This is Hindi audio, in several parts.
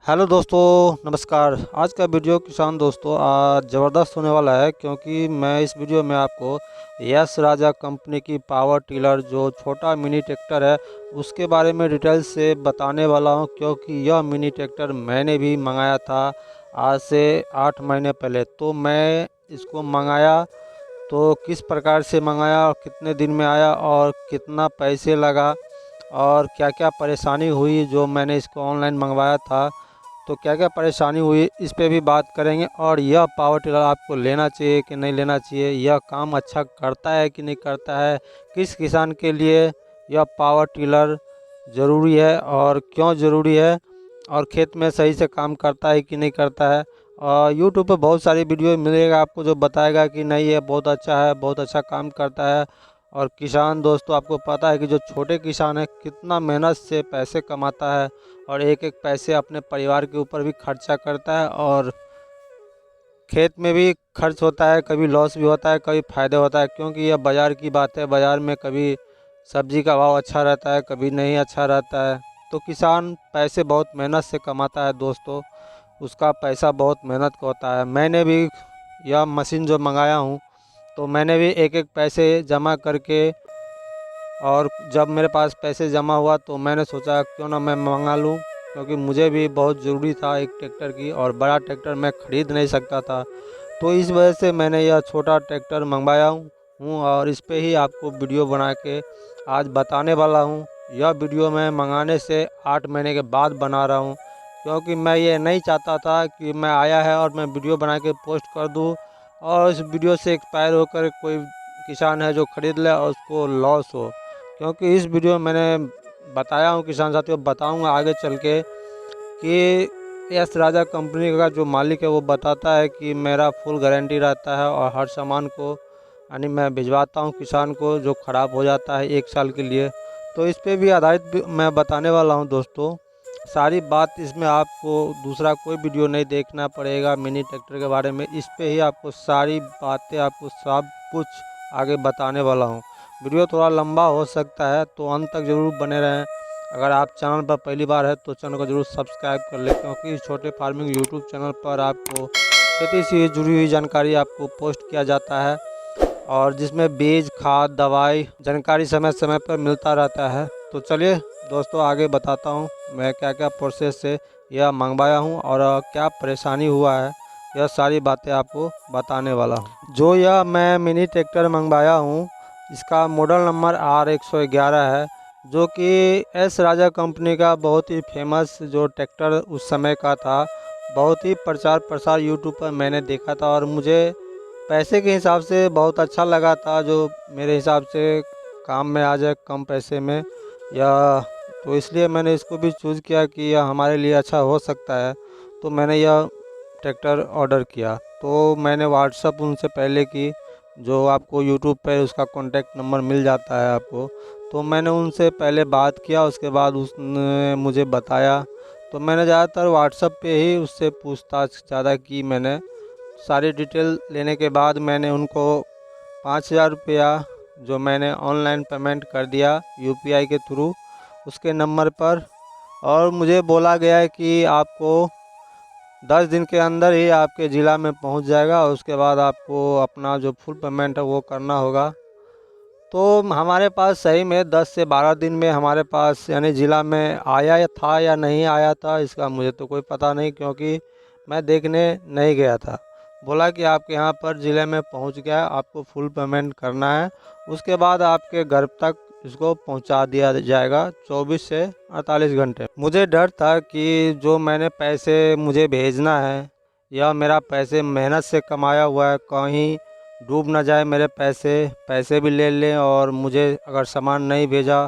हेलो दोस्तों, नमस्कार। आज का वीडियो किसान दोस्तों आज ज़बरदस्त होने वाला है, क्योंकि मैं इस वीडियो में आपको यस राजा कंपनी की पावर टिलर जो छोटा मिनी ट्रैक्टर है उसके बारे में डिटेल से बताने वाला हूं। क्योंकि यह मिनी ट्रैक्टर मैंने भी मंगाया था आज से 8 महीने पहले। तो मैं इसको मंगाया तो किस प्रकार से मंगाया और कितने दिन में आया और कितना पैसे लगा और क्या क्या परेशानी हुई जो मैंने इसको ऑनलाइन मंगवाया था, तो क्या क्या परेशानी हुई इस पे भी बात करेंगे। और यह पावर टिलर आपको लेना चाहिए कि नहीं लेना चाहिए, यह काम अच्छा करता है कि नहीं करता है, किस किसान के लिए यह पावर टिलर ज़रूरी है और क्यों ज़रूरी है, और खेत में सही से काम करता है कि नहीं करता है। और यूट्यूब पे बहुत सारी वीडियो मिलेगा आपको जो बताएगा कि नहीं ये बहुत अच्छा है, बहुत अच्छा काम करता है। और किसान दोस्तों, आपको पता है कि जो छोटे किसान है कितना मेहनत से पैसे कमाता है और एक एक पैसे अपने परिवार के ऊपर भी खर्चा करता है, और खेत में भी खर्च होता है, कभी लॉस भी होता है, कभी फ़ायदा होता है। क्योंकि यह बाज़ार की बात है, बाज़ार में कभी सब्जी का भाव अच्छा रहता है, कभी नहीं अच्छा रहता है। तो किसान पैसे बहुत मेहनत से कमाता है दोस्तों, उसका पैसा बहुत मेहनत का होता है। मैंने भी यह मशीन जो मंगाया हूँ तो मैंने भी एक एक पैसे जमा करके, और जब मेरे पास पैसे जमा हुआ तो मैंने सोचा क्यों ना मैं मंगा लूं, क्योंकि मुझे भी बहुत ज़रूरी था एक ट्रैक्टर की, और बड़ा ट्रैक्टर मैं ख़रीद नहीं सकता था। तो इस वजह से मैंने यह छोटा ट्रैक्टर मंगवाया हूँ और इस पे ही आपको वीडियो बना के आज बताने वाला हूँ। यह वीडियो मैं मंगाने से 8 महीने के बाद बना रहा हूँ, क्योंकि मैं ये नहीं चाहता था कि मैं आया है और मैं वीडियो बना के पोस्ट कर दूँ और इस वीडियो से एक्सपायर होकर कोई किसान है जो ख़रीद ले और उसको लॉस हो। क्योंकि इस वीडियो में मैंने बताया हूँ किसान साथियों, बताऊँगा आगे चल के कि यस राजा कंपनी का जो मालिक है वो बताता है कि मेरा फुल गारंटी रहता है और हर सामान को यानी मैं भिजवाता हूँ किसान को जो ख़राब हो जाता है 1 साल के लिए। तो इस पे भी आधारित मैं बताने वाला हूँ दोस्तों। सारी बात इसमें आपको दूसरा कोई वीडियो नहीं देखना पड़ेगा मिनी ट्रैक्टर के बारे में, इस पे ही आपको सारी बातें आपको सब कुछ आगे बताने वाला हूँ। वीडियो थोड़ा लंबा हो सकता है तो अंत तक ज़रूर बने रहें। अगर आप चैनल पर पहली बार है तो चैनल को जरूर सब्सक्राइब कर लें, क्योंकि इस छोटे फार्मिंग यूट्यूब चैनल पर आपको खेती से जुड़ी हुई जानकारी आपको पोस्ट किया जाता है, और जिसमें बीज खाद दवाई जानकारी समय समय पर मिलता रहता है। तो चलिए दोस्तों आगे बताता हूँ मैं क्या क्या प्रोसेस से यह मंगवाया हूँ और क्या परेशानी हुआ है, यह सारी बातें आपको बताने वाला हूँ। जो यह मैं मिनी ट्रैक्टर मंगवाया हूँ इसका मॉडल नंबर R111 है, जो कि एस राजा कंपनी का बहुत ही फेमस जो ट्रैक्टर उस समय का था। बहुत ही प्रचार प्रसार यूट्यूब पर मैंने देखा था और मुझे पैसे के हिसाब से बहुत अच्छा लगा था, जो मेरे हिसाब से काम में आ जाए कम पैसे में, या तो इसलिए मैंने इसको भी चूज़ किया कि यह हमारे लिए अच्छा हो सकता है। तो मैंने यह ट्रैक्टर ऑर्डर किया। तो मैंने व्हाट्सअप उनसे पहले की, जो आपको यूट्यूब पे उसका कॉन्टैक्ट नंबर मिल जाता है आपको, तो मैंने उनसे पहले बात किया, उसके बाद उसने मुझे बताया। तो मैंने ज़्यादातर व्हाट्सअप पे ही उससे पूछताछ ज़्यादा की। मैंने सारी डिटेल लेने के बाद मैंने उनको 5,000 रुपया जो मैंने ऑनलाइन पेमेंट कर दिया यूपीआई के थ्रू उसके नंबर पर। और मुझे बोला गया है कि आपको 10 दिन के अंदर ही आपके ज़िला में पहुंच जाएगा, और उसके बाद आपको अपना जो फुल पेमेंट है वो करना होगा। तो हमारे पास सही में 10 से 12 दिन में हमारे पास यानी ज़िला में आया या था या नहीं आया था इसका मुझे तो कोई पता नहीं, क्योंकि मैं देखने नहीं गया था। बोला कि आपके यहाँ पर ज़िले में पहुँच गया, आपको फुल पेमेंट करना है, उसके बाद आपके घर तक इसको पहुँचा दिया जाएगा 24 से 48 घंटे। मुझे डर था कि जो मैंने पैसे मुझे भेजना है या मेरा पैसे मेहनत से कमाया हुआ है कहीं डूब ना जाए मेरे पैसे, पैसे भी ले लें और मुझे अगर सामान नहीं भेजा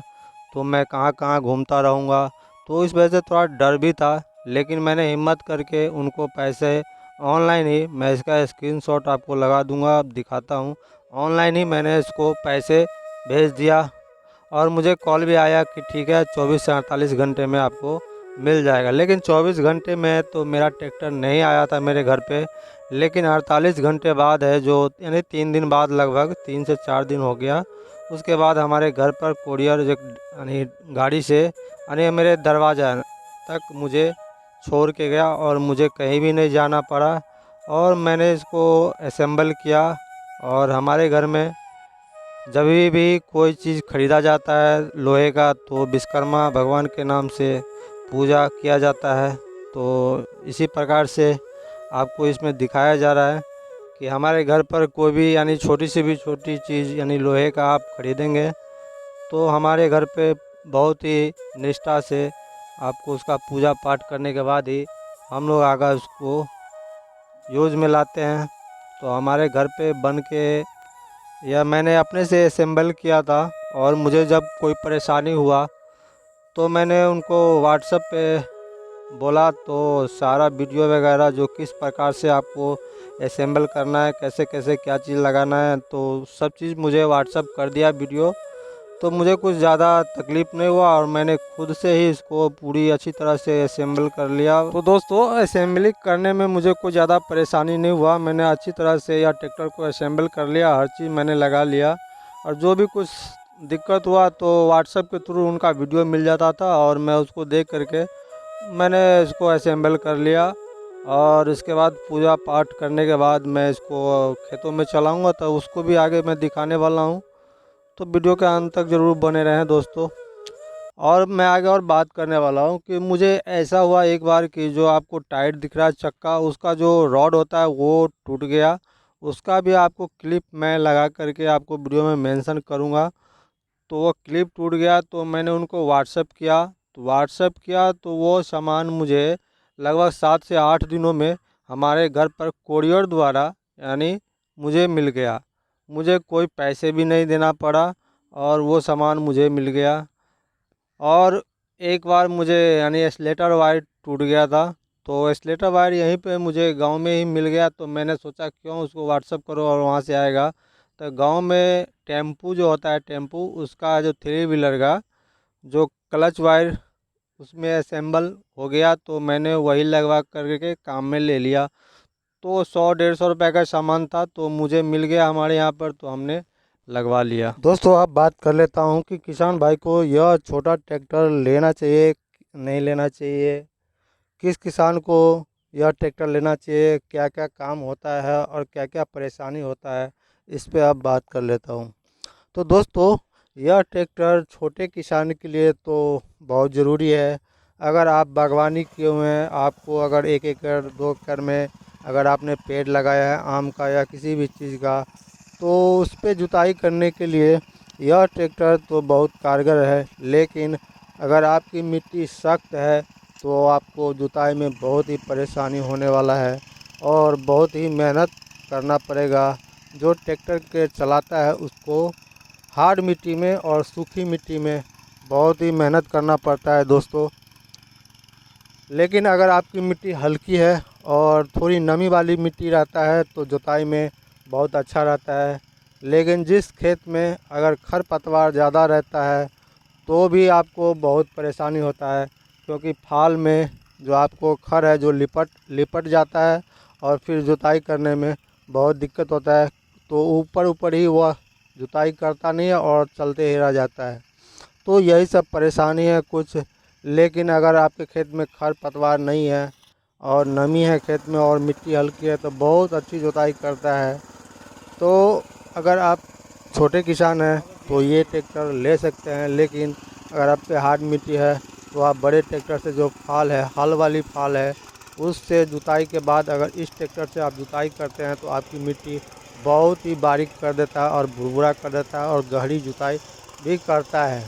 तो मैं कहाँ कहाँ घूमता रहूँगा। तो इस वजह से थोड़ा डर भी था, लेकिन मैंने हिम्मत करके उनको पैसे ऑनलाइन ही, मैं इसका स्क्रीनशॉट आपको लगा दूंगा, दिखाता हूँ। ऑनलाइन ही मैंने इसको पैसे भेज दिया और मुझे कॉल भी आया कि ठीक है 24 से 48 घंटे में आपको मिल जाएगा। लेकिन 24 घंटे में तो मेरा ट्रैक्टर नहीं आया था मेरे घर पे, लेकिन 48 घंटे बाद है, जो यानी 3 दिन बाद, लगभग 3 से 4 दिन हो गया, उसके बाद हमारे घर पर कोरियर यानी गाड़ी से यानी मेरे दरवाज़ा तक मुझे छोड़ के गया और मुझे कहीं भी नहीं जाना पड़ा और मैंने इसको असेंबल किया। और हमारे घर में जब भी कोई चीज़ ख़रीदा जाता है लोहे का तो विश्वकर्मा भगवान के नाम से पूजा किया जाता है। तो इसी प्रकार से आपको इसमें दिखाया जा रहा है कि हमारे घर पर कोई भी यानी छोटी से भी छोटी चीज़ यानी लोहे का आप खरीदेंगे तो हमारे घर पे बहुत ही निष्ठा से आपको उसका पूजा पाठ करने के बाद ही हम लोग आगे उसको यूज़ में लाते हैं। तो हमारे घर पे बन के या मैंने अपने से असेंबल किया था और मुझे जब कोई परेशानी हुआ तो मैंने उनको व्हाट्सएप पे बोला तो सारा वीडियो वगैरह जो किस प्रकार से आपको असेंबल करना है, कैसे कैसे क्या चीज़ लगाना है, तो सब चीज़ मुझे व्हाट्सएप कर दिया वीडियो। तो मुझे कुछ ज़्यादा तकलीफ़ नहीं हुआ और मैंने खुद से ही इसको पूरी अच्छी तरह से असेंबल कर लिया। तो दोस्तों असेंबली करने में मुझे कोई ज़्यादा परेशानी नहीं हुआ, मैंने अच्छी तरह से या ट्रैक्टर को असेंबल कर लिया, हर चीज़ मैंने लगा लिया। और जो भी कुछ दिक्कत हुआ तो व्हाट्सएप के थ्रू उनका वीडियो मिल जाता था और मैं उसको देख करके मैंने इसको असेंबल कर लिया। और इसके बाद पूजा पाठ करने के बाद मैं इसको खेतों में चलाऊँगा तो उसको भी आगे मैं दिखाने वाला हूँ। तो वीडियो के अंत तक ज़रूर बने रहें दोस्तों। और मैं आगे और बात करने वाला हूँ कि मुझे ऐसा हुआ एक बार कि जो आपको टायर दिख रहा है चक्का, उसका जो रॉड होता है वो टूट गया। उसका भी आपको क्लिप मैं लगा करके आपको वीडियो में मेंशन करूँगा। तो वो क्लिप टूट गया तो मैंने उनको व्हाट्सएप किया तो वो सामान मुझे लगभग 7 से 8 दिनों में हमारे घर पर कोरियर द्वारा यानी मुझे मिल गया। मुझे कोई पैसे भी नहीं देना पड़ा और वो सामान मुझे मिल गया। और एक बार मुझे यानी एस्लेटर वायर टूट गया था तो एस्लेटर वायर यहीं पे मुझे गांव में ही मिल गया। तो मैंने सोचा क्यों उसको व्हाट्सअप करो और वहाँ से आएगा। तो गांव में टेम्पू जो होता है, टेम्पू उसका जो 3 व्हीलर का जो क्लच वायर उसमें असेंबल हो गया तो मैंने वही लगवा करके काम में ले लिया। तो 100-150 रुपये का सामान था तो मुझे मिल गया हमारे यहाँ पर, तो हमने लगवा लिया। दोस्तों अब बात कर लेता हूँ कि किसान भाई को यह छोटा ट्रैक्टर लेना चाहिए नहीं लेना चाहिए, किस किसान को यह ट्रैक्टर लेना चाहिए, क्या क्या काम होता है और क्या क्या परेशानी होता है, इस पे अब बात कर लेता हूँ। तो दोस्तों यह ट्रैक्टर छोटे किसान के लिए तो बहुत ज़रूरी है। अगर आप बागवानी किए हुए हैं, आपको अगर 1 एकड़ 2 एकड़ में अगर आपने पेड़ लगाया है आम का या किसी भी चीज़ का, तो उस पे जुताई करने के लिए यह ट्रैक्टर तो बहुत कारगर है। लेकिन अगर आपकी मिट्टी सख्त है तो आपको जुताई में बहुत ही परेशानी होने वाला है और बहुत ही मेहनत करना पड़ेगा। जो ट्रैक्टर के चलाता है उसको हार्ड मिट्टी में और सूखी मिट्टी में बहुत ही मेहनत करना पड़ता है दोस्तों। लेकिन अगर आपकी मिट्टी हल्की है और थोड़ी नमी वाली मिट्टी रहता है तो जुताई में बहुत अच्छा रहता है। लेकिन जिस खेत में अगर खरपतवार ज़्यादा रहता है तो भी आपको बहुत परेशानी होता है, क्योंकि फाल में जो आपको खर है जो लिपट जाता है और फिर जुताई करने में बहुत दिक्कत होता है। तो ऊपर ऊपर ही वह जुताई करता नहीं है और चलते ही रह जाता है। तो यही सब परेशानी है कुछ। लेकिन अगर आपके खेत में खरपतवार नहीं है और नमी है खेत में और मिट्टी हल्की है तो बहुत अच्छी जुताई करता है। तो अगर आप छोटे किसान हैं तो ये ट्रैक्टर ले सकते हैं। लेकिन अगर आप पे हार्ड मिट्टी है तो आप बड़े ट्रैक्टर से जो फाल है, हल वाली फाल है, उससे जुताई के बाद अगर इस ट्रैक्टर से आप जुताई करते हैं तो आपकी मिट्टी बहुत ही बारीक कर देता है और भुरभुरा कर देता है और गहरी जुताई भी करता है।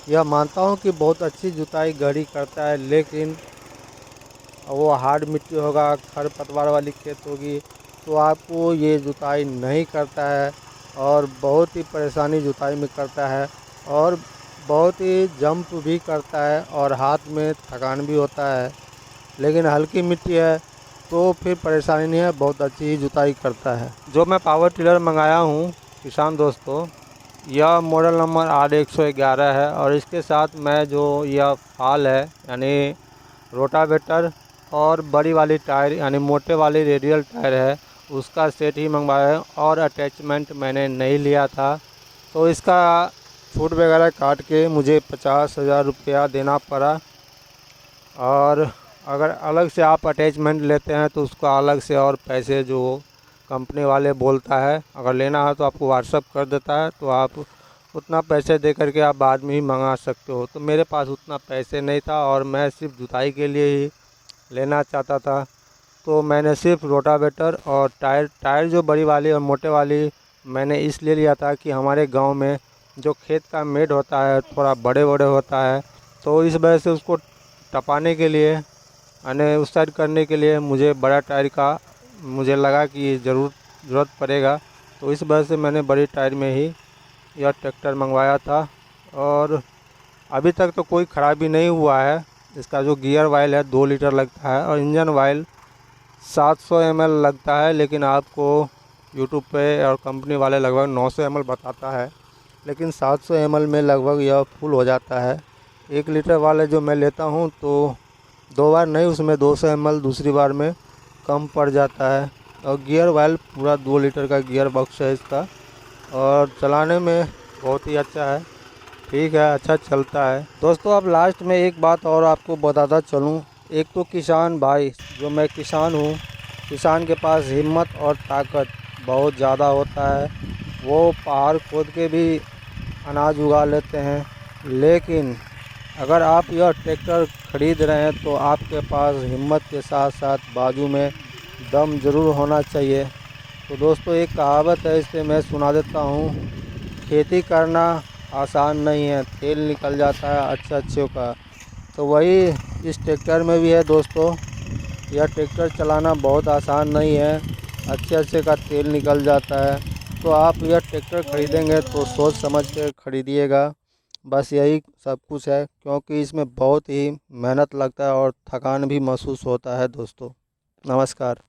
यह मानता हूँ कि बहुत अच्छी जुताई गहरी करता है, लेकिन वो हार्ड मिट्टी होगा, खरपतवार वाली खेत होगी तो आपको ये जुताई नहीं करता है और बहुत ही परेशानी जुताई में करता है और बहुत ही जंप भी करता है और हाथ में थकान भी होता है। लेकिन हल्की मिट्टी है तो फिर परेशानी नहीं है, बहुत अच्छी ही जुताई करता है। जो मैं पावर टिलर मंगाया हूँ किसान दोस्तों, यह मॉडल नंबर R111 है और इसके साथ मैं जो यह फाल है यानी रोटावेटर और बड़ी वाली टायर यानी मोटे वाली रेडियल टायर है उसका सेट ही मंगवाया है और अटैचमेंट मैंने नहीं लिया था। तो इसका छूट वगैरह काट के मुझे 50,000 रुपया देना पड़ा। और अगर अलग से आप अटैचमेंट लेते हैं तो उसका अलग से और पैसे जो कंपनी वाले बोलता है, अगर लेना है तो आपको व्हाट्सअप कर देता है, तो आप उतना पैसे दे करके आप बाद में ही मंगा सकते हो। तो मेरे पास उतना पैसे नहीं था और मैं सिर्फ जुताई के लिए ही लेना चाहता था, तो मैंने सिर्फ रोटावेटर और टायर जो बड़ी वाली और मोटे वाली मैंने इसलिए लिया था कि हमारे गांव में जो खेत का मेड़ होता है थोड़ा बड़े बड़े होता है, तो इस वजह से उसको टपाने के लिए यानी उस साइड करने के लिए मुझे बड़ा टायर का मुझे लगा कि ज़रूरत पड़ेगा। तो इस वजह से मैंने बड़ी टायर में ही यह ट्रैक्टर मंगवाया था। और अभी तक तो कोई ख़राबी नहीं हुआ है। इसका जो गियर ऑयल है 2 लीटर लगता है और इंजन ऑयल 700 ml लगता है, लेकिन आपको यूट्यूब पे और कंपनी वाले लगभग 900 ml बताता है, लेकिन 700 ml में लगभग यह फुल हो जाता है। 1 लीटर वाले जो मैं लेता हूँ तो 2 बार नहीं, उसमें 200 ml दूसरी बार में कम पड़ जाता है। और गियर ऑयल पूरा 2 लीटर का गियर बॉक्स है इसका, और चलाने में बहुत ही अच्छा है, ठीक है, अच्छा चलता है। दोस्तों अब लास्ट में एक बात और आपको बताता चलूँ। एक तो किसान भाई, जो मैं किसान हूँ, किसान के पास हिम्मत और ताकत बहुत ज़्यादा होता है। वो पहाड़ खोद के भी अनाज उगा लेते हैं, लेकिन अगर आप यह ट्रैक्टर ख़रीद रहे हैं तो आपके पास हिम्मत के साथ साथ बाजू में दम ज़रूर होना चाहिए। तो दोस्तों एक कहावत है, इसे मैं सुना देता हूँ। खेती करना आसान नहीं है, तेल निकल जाता है अच्छे अच्छे का। तो वही इस ट्रैक्टर में भी है दोस्तों। यह ट्रैक्टर चलाना बहुत आसान नहीं है, अच्छे अच्छे का तेल निकल जाता है। तो आप यह ट्रैक्टर ख़रीदेंगे तो सोच समझ कर ख़रीदिएगा। बस यही सब कुछ है, क्योंकि इसमें बहुत ही मेहनत लगता है और थकान भी महसूस होता है दोस्तों। नमस्कार।